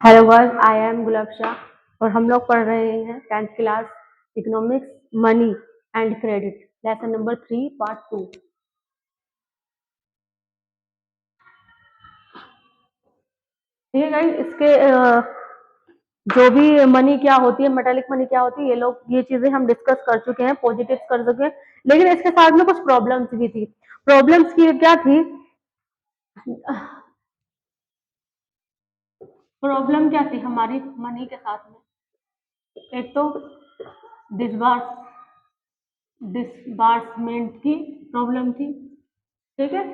Hello guys, I am गुलाब शाह और हम लोग पढ़ रहे हैं 10th class economics money and credit lesson number 3 part 2। ठीक है गाइस, इसके जो भी मनी क्या होती है, मेटालिक मनी क्या होती है, ये चीजें हम डिस्कस कर चुके हैं, पॉजिटिव्स कर चुके हैं। लेकिन इसके साथ में कुछ प्रॉब्लम्स भी थी। प्रॉब्लम्स की क्या थी? प्रॉब्लम क्या थी हमारी मनी के साथ में? एक तो डिसबार्स डिसबार्समेंट की प्रॉब्लम थी। ठीक है।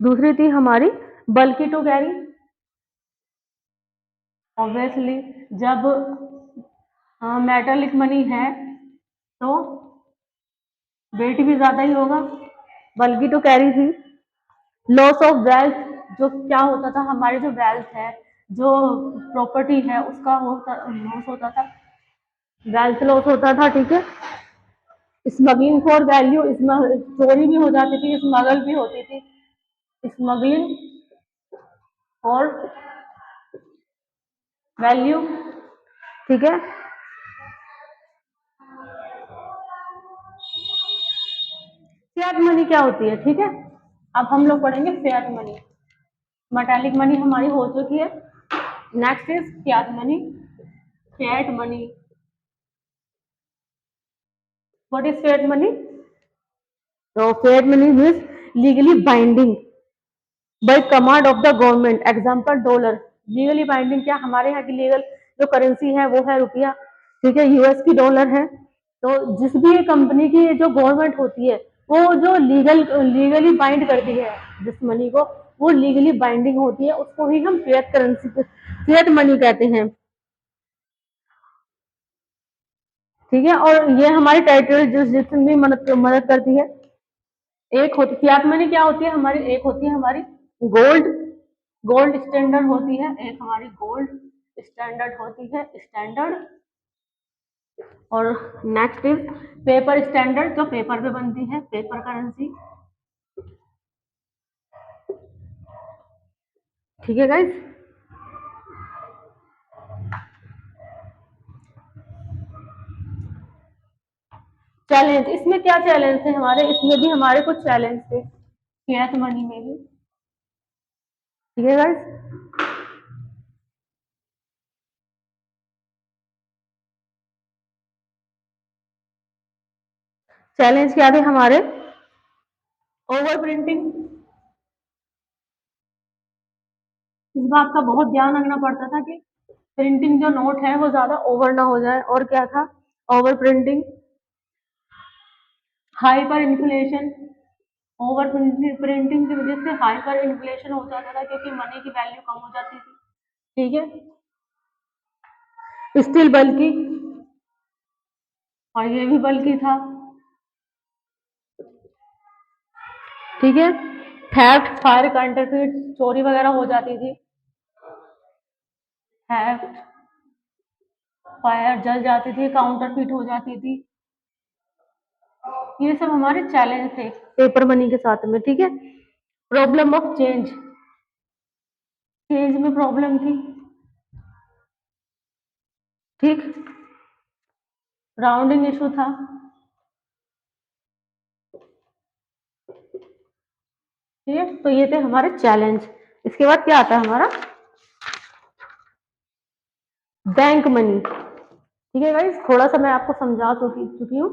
दूसरी थी हमारी बल्कि टू कैरी। ऑब्वियसली जब मेटालिक मनी है तो वेट भी ज्यादा ही होगा। बल्कि टू कैरी थी। लॉस ऑफ वेल्थ, जो क्या होता था, हमारी जो वेल्थ है, जो प्रॉपर्टी है, उसका लॉस होता था, वेल्थ लॉस होता था। ठीक है। स्मगलिंग फॉर वैल्यू, इसमें चोरी भी हो जाती थी, स्मगल भी होती थी। स्मगलिंग और वैल्यू। ठीक है। फियाट मनी क्या होती है? ठीक है, अब हम लोग पढ़ेंगे फियाट मनी। मेटालिक मनी हमारी हो चुकी है। Next is fiat money. Fiat money, what is fiat money? तो fiat money means legally binding by command of the government. Example dollar. Legally binding क्या? हमारे यहाँ की लीगल जो करेंसी है वो है रुपया। ठीक है, यूएस की डॉलर है। तो जिस भी कंपनी की जो गवर्नमेंट होती है, वो जो लीगली बाइंड करती है जिस मनी को, वो लीगली बाइंडिंग होती है, उसको ही हम फिएट करेंसी, फिएट मनी कहते हैं। ठीक है। और ये हमारी टेरिटरी जुरिसडिक्शन भी मदद करती है। एक होती फियाट मनी क्या होती है हमारी? एक होती है हमारी गोल्ड, गोल्ड स्टैंडर्ड होती है। एक हमारी गोल्ड स्टैंडर्ड होती है, स्टैंडर्ड। और नेक्स्ट इज पेपर स्टैंडर्ड, जो पेपर पे बनती है, पेपर करेंसी। ठीक है गाइस। चैलेंज, इसमें क्या चैलेंज थे हमारे? इसमें भी हमारे कुछ चैलेंज थे फियाट मनी में भी। ठीक है गाइस। चैलेंज क्या थे हमारे? ओवर प्रिंटिंग, इस बात का बहुत ध्यान रखना पड़ता था कि प्रिंटिंग जो नोट है वो ज्यादा ओवर ना हो जाए। और क्या था? Over printing. Hyper inflation, over printing की वजह से हाइपर इन्फ्लेशन हो जाता था, क्योंकि मनी की वैल्यू कम हो जाती थी। ठीक है। स्टील बल्कि, और ये भी बल्कि था। ठीक है। थेफ्ट, फायर, काउंटरफीट, चोरी वगैरह हो जाती थी। थेफ्ट, फायर, जल जाती थी, काउंटरफीट हो जाती थी। ये सब हमारे चैलेंज थे पेपर मनी के साथ में। ठीक है। प्रॉब्लम ऑफ चेंज, चेंज में प्रॉब्लम थी। ठीक। राउंडिंग इशू था। ठीक है। तो ये थे हमारे चैलेंज। इसके बाद क्या आता है हमारा? Bank money. ठीक है गाइस, थोड़ा सा मैं आपको समझा चुकी हूँ,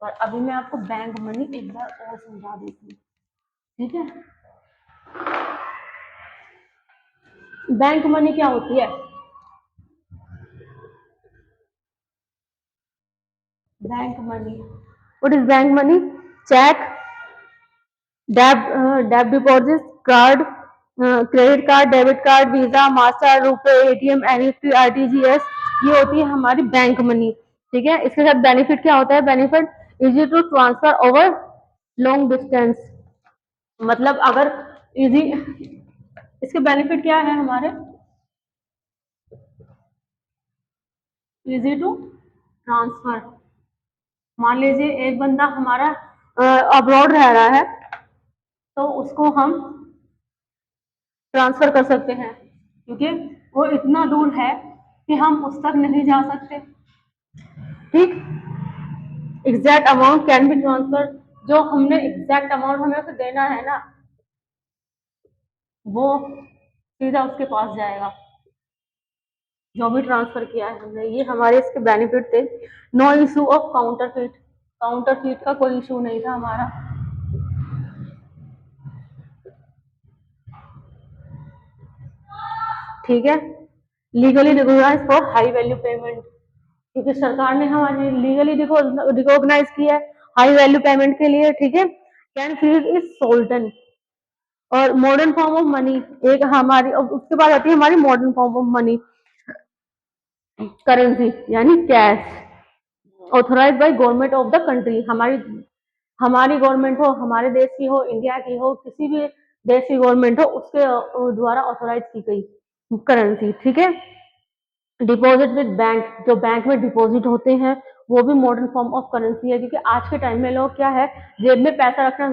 और अभी मैं आपको बैंक मनी एक बार और समझा देती हूँ। ठीक है। बैंक मनी क्या होती है? Bank money, what is bank money? Cheque, डेब deposit, card, credit card, debit card, Visa, Master, रुपए, एटीएम, एनईएफटी, आरटीजीएस, ये होती है हमारी बैंक मनी। ठीक है। इसके साथ बेनिफिट क्या होता है? Benefit easy to transfer over long distance. मतलब अगर इजी, इसके बेनिफिट क्या है हमारे? Easy to transfer. मान लीजिए एक बंदा हमारा अब्रॉड रह रहा है, तो उसको हम ट्रांसफर कर सकते हैं, क्योंकि वो इतना दूर है कि हम उस तक नहीं जा सकते। ठीक, exact amount can be transfer, जो हमने एग्जैक्ट अमाउंट हमें उसे देना है ना, वो सीधा उसके पास जाएगा, जो भी ट्रांसफर किया है हमने। ये हमारे इसके बेनिफिट थे। No issue of counterfeit, counterfeit का कोई इशू नहीं था हमारा। ठीक है, legally recognise for high value payment, क्योंकि सरकार ने हमारी लीगली रिकॉग्नाइज किया है हाई वैल्यू पेमेंट के लिए। ठीक है, कैन फीड इज सोल्टन, और मॉडर्न फॉर्म ऑफ मनी एक हमारी, उसके बाद आती है हमारी modern form of money, currency यानी cash, authorize by government of the country. हमारी हमारी गवर्नमेंट हो, हमारे देश की हो, इंडिया की हो, किसी भी देश की गवर्नमेंट हो, उसके द्वारा ऑथोराइज की गई करेंसी। ठीक है, डिपॉजिट विद बैंक, जो बैंक में डिपॉजिट होते हैं वो भी मॉडर्न फॉर्म ऑफ करेंसी है, क्योंकि आज के टाइम में लोग क्या है, जेब में पैसा रखना,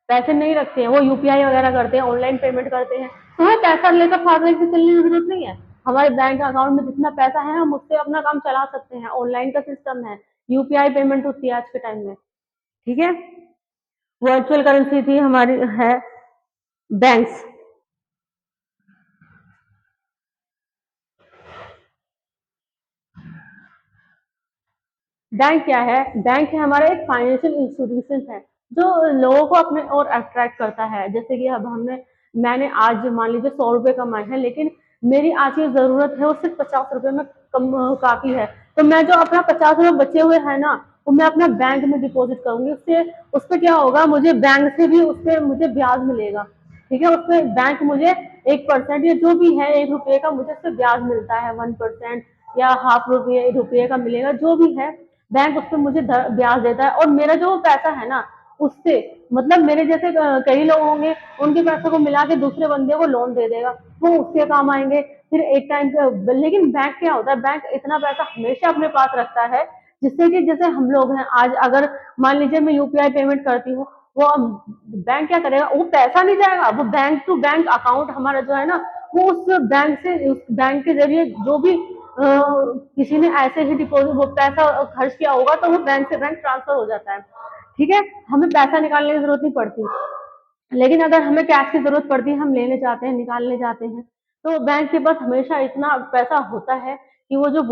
पैसे नहीं रखते हैं, वो यूपीआई वगैरह करते हैं, ऑनलाइन पेमेंट करते हैं। तो हमें पैसा लेकर फादर से चलने की जरूरत नहीं है। हमारे बैंक अकाउंट में जितना पैसा है हम उससे अपना काम चला सकते हैं, ऑनलाइन का सिस्टम है, यूपीआई पेमेंट होती है आज के टाइम में। ठीक है, वर्चुअल करेंसी थी हमारी है बैंक्स। बैंक क्या है? बैंक है हमारा एक फाइनेंशियल इंस्टीट्यूशन है, जो लोगों को अपने और अट्रैक्ट करता है। जैसे कि अब मैंने आज मान लीजिए 100 रुपए कमाए हैं, लेकिन मेरी आज की जरूरत है वो सिर्फ 50 रुपए में कम काफी है, तो मैं जो अपना 50 रुपए बचे हुए है ना, वो मैं अपना बैंक में डिपॉजिट करूंगी। उससे उसपे क्या होगा, मुझे बैंक से भी उसपे मुझे ब्याज मिलेगा। ठीक है, उसपे बैंक मुझे 1% या जो भी है 1 रुपये का मुझे उससे ब्याज मिलता है, 1% या हाफ रुपये का मिलेगा, जो भी है बैंक उस पर मुझे ब्याज देता है। और मेरा जो पैसा है ना, उससे मतलब मेरे जैसे कई लोग होंगे, उनके पैसे को मिला के दूसरे बंदे को लोन दे देगा, वो उसके काम आएंगे फिर एक टाइम पे। लेकिन बैंक क्या होता है, बैंक इतना पैसा हमेशा अपने पास रखता है, जिससे कि जैसे हम लोग हैं आज, अगर मान लीजिए मैं यूपीआई पेमेंट करती हूँ, वो बैंक क्या करेगा, वो पैसा नहीं जाएगा, वो बैंक टू बैंक अकाउंट हमारा जो है ना, वो उस बैंक से, उस बैंक के जरिए जो भी किसी ने ऐसे ही डिपॉजिट वो पैसा खर्च किया होगा, तो वो बैंक से बैंक ट्रांसफर हो जाता है। ठीक है, हमें पैसा निकालने की जरूरत नहीं पड़ती। लेकिन अगर हमें कैश की जरूरत पड़ती है, हम लेने जाते हैं, निकालने जाते हैं, तो बैंक के पास हमेशा इतना पैसा होता है कि वो जो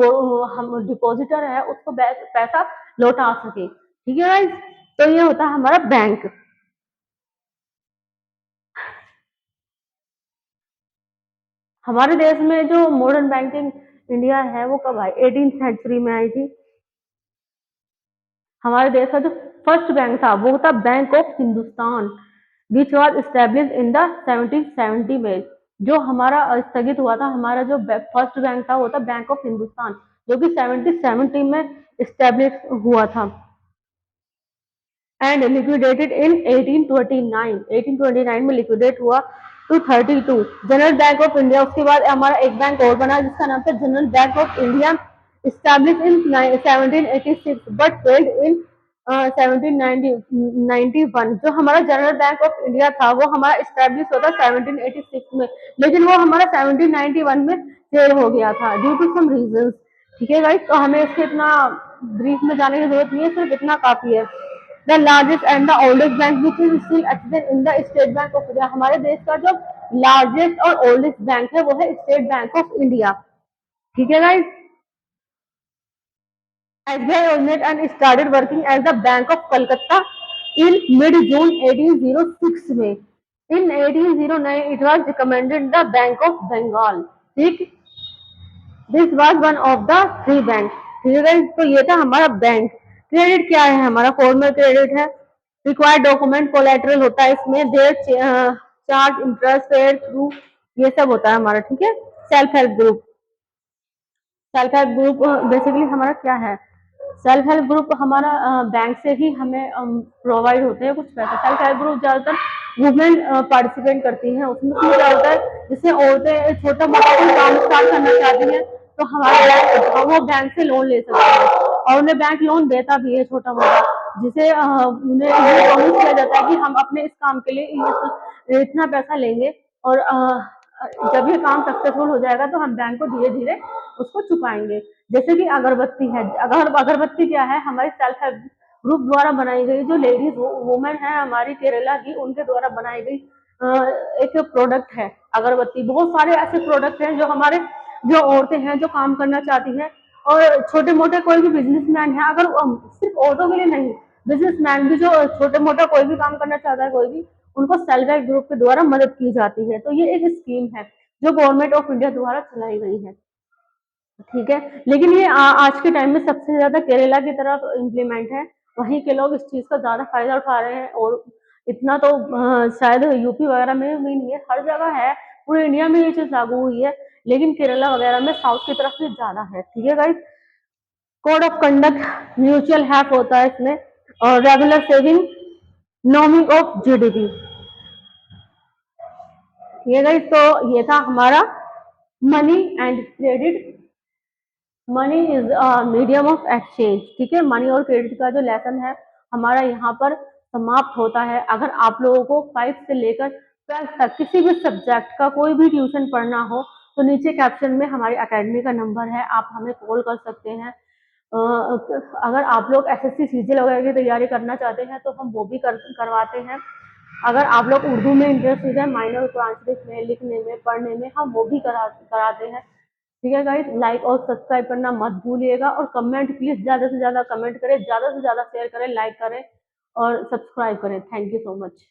हम डिपॉजिटर है उसको पैसा लौटा सके। ठीक है गाइस, तो ये होता है हमारा बैंक। हमारे देश में जो मॉडर्न बैंकिंग इंडिया है वो कब आई? 18th सेंचुरी में आई थी। हमारे देश का जो फर्स्ट बैंक था वो था bank of Hindustan, which was establish in the 1770 में। जो हमारा स्थगित हुआ था, हमारा जो फर्स्ट बैंक था वो था बैंक ऑफ हिंदुस्तान, जो कि 1770 में स्टेब्लिश हुआ था, एंड लिक्विडेटेड इन 1829। 1829 में लिक्विडेट हुआ to 32 general bank of India. उसके बाद हमारा एक बैंक और बना जिसका नाम था general bank of India, established in 1786 but failed in 1791। जो हमारा जनरल बैंक ऑफ इंडिया था वो हमारा स्टैब्लिश होता 1786 में, लेकिन वो हमारा 1791 में फेल हो गया था ड्यू टू सम रीजंस। ठीक है गाइस, तो हमें इसके इतना ब्रीफ में जाने की जरूरत नहीं है, सिर्फ इतना काफी है। The largest and the oldest bank which is still active in the state bank of India. हमारे देश का जो लार्जेस्ट और ओल्डेस्ट बैंक है वो है स्टेट बैंक ऑफ इंडिया। ठीक है guys, SBI originated and started working as the Bank of Calcutta in mid-June 1806 में। In 1809 it was recommended the Bank of Bengal। ठीक, this was one of the 3 bank. ठीक है, तो ये था हमारा बैंक। क्रेडिट क्या है? हमारा फॉर्मल क्रेडिट है, रिक्वायर्ड डॉक्यूमेंट कोलेटरल होता है इसमें, देर चार्ज इंटरेस्ट रेट थ्रू, ये सब होता है हमारा। ठीक है, self help group. Self help group basically हमारा क्या है? सेल्फ हेल्प ग्रुप हमारा बैंक से ही हमें प्रोवाइड होते हैं कुछ पैसे। सेल्फ हेल्प ग्रुप ज्यादातर वुमेन पार्टिसिपेट करती हैं उसमें। क्या होता है, जैसे औरतें छोटा मोटा कोई काम स्टार्ट करना चाहती हैं, तो हमारा बैंक, वो बैंक से लोन ले सकते हैं, और उन्हें बैंक लोन देता भी है छोटा मोटा, जिसे उन्हें ये प्रॉमिस किया जाता है कि हम अपने इस काम के लिए इतना पैसा लेंगे, और जब ये काम सक्सेसफुल हो जाएगा तो हम बैंक को धीरे धीरे उसको चुकाएंगे। जैसे कि अगरबत्ती है, अगरबत्ती क्या है, हमारी सेल्फ हेल्प ग्रुप द्वारा बनाई गई, जो लेडीज वुमेन है हमारी केरला की, उनके द्वारा बनाई गई एक प्रोडक्ट है अगरबत्ती। बहुत सारे ऐसे प्रोडक्ट हैं जो हमारे जो औरतें हैं जो काम करना चाहती हैं, और छोटे मोटे कोई भी बिजनेसमैन है, अगर सिर्फ औरतों के लिए नहीं, बिजनेसमैन भी जो छोटे मोटा कोई भी काम करना चाहता है, कोई भी, उनको सेल्फ हेल्प ग्रुप के द्वारा मदद की जाती है। तो ये एक स्कीम है जो गवर्नमेंट ऑफ इंडिया द्वारा चलाई गई है। ठीक है, लेकिन ये आज के टाइम में सबसे ज्यादा केरला की तरफ इम्प्लीमेंट है, वहीं के लोग इस चीज का ज्यादा फायदा उठा रहे हैं। और इतना तो शायद यूपी वगैरह में भी नहीं है, हर जगह है, पूरे इंडिया में ये चीज लागू हुई है, लेकिन केरला वगैरह में साउथ की तरफ भी ज्यादा है। ठीक है guys, code of conduct mutual हैप होता है इसमें, और रेगुलर सेविंग, नॉर्मिंग ऑफ जीडीपी। ठीक है गाइस, तो ये था हमारा money and credit. Money is medium of exchange. ठीक है, मनी और क्रेडिट का जो लेसन है हमारा यहाँ पर समाप्त होता है। अगर आप लोगों को 5 से लेकर 12 तक किसी भी सब्जेक्ट का कोई भी ट्यूशन पढ़ना हो, तो नीचे कैप्शन में हमारी अकेडमी का नंबर है, आप हमें कॉल कर सकते हैं। अगर आप लोग एसएससी सीजीएल वगैरह की तैयारी करना चाहते हैं तो हम वो भी करवाते हैं। अगर आप लोग उर्दू में इंटरेस्टेड है, माइनर ट्रांसलेट में, लिखने में, पढ़ने में, हम वो भी कराते हैं। ठीक है गाइस, लाइक और सब्सक्राइब करना मत भूलिएगा, और कमेंट प्लीज ज्यादा से ज्यादा कमेंट करें, ज्यादा से ज्यादा शेयर करें, लाइक करें और सब्सक्राइब करें। Thank you so much.